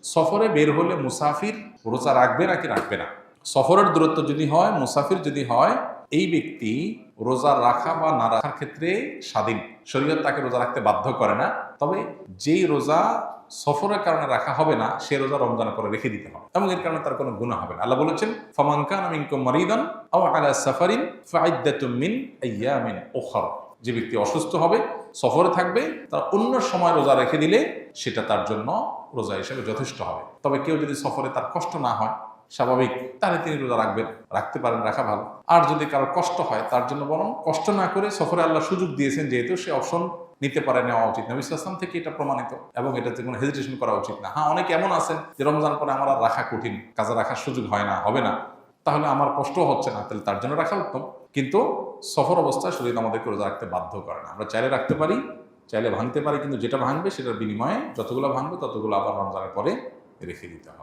সফরে বের হলে মুসাফির রোজা রাখবে নাকি রাখবে না? সফরের দূরত্ব যদি হয়, মুসাফির যদি হয়, এই ব্যক্তি রোজা রাখা বা না রাখার ক্ষেত্রে স্বাধীন। শরীয়ত তাকে রোজা রাখতে বাধ্য করে না। তবে যেই রোজা সফরের কারণে রাখা হবে না, সে রোজা রমজানের পরে রেখে দিতে হবে এবং এর কারণে তার কোনো গুনাহ হবে না। আল্লাহ বলেছেন, ফামান কানা মিনকুম মারিদান আও আলা সাফারিন ফাইদ্দাতুম মিন আইয়ামিন উখরা। যে ব্যক্তি অসুস্থ হবে, সফরে থাকবে, তার অন্য সময় রোজা রেখে দিলে সেটা তার জন্য রোজা হিসেবে যথেষ্ট হবে। তবে কেউ যদি সফরে তার কষ্ট না হয়, স্বাভাবিক, তাহলে তিনি রোজা রাখবেন, রাখতে পারেন, রাখা ভালো। আর যদি কারোর কষ্ট হয়, তার জন্য বরং কষ্ট না করে, সফরে আল্লাহ সুযোগ দিয়েছেন যেহেতু, সে অপশন নিতে পারে, নেওয়া উচিত। নবী সাল্লাল্লাহু আলাইহি ওয়াসাল্লাম থেকে এটা প্রমাণিত এবং এটাতে কোনো হেজিটেশন করা উচিত না। হ্যাঁ, অনেকে এমন আছেন যে রমজান পরে আমার আর রাখা কঠিন, কাজে রাখার সুযোগ হয় না, হবে না, তাহলে আমার কষ্ট হচ্ছে না, তাহলে তার জন্য রাখা উত্তম। কিন্তু সফর অবস্থায় শরীর আমাদেরকে রোজা রাখতে বাধ্য করে না। আমরা চাইলে রাখতে পারি, চাইলে ভাঙতে পারি, কিন্তু যেটা ভাঙবে সেটার বিনিময়ে যতগুলো ভাঙবে ততগুলো আবার রমজানের পরে রেখে দিতে হবে।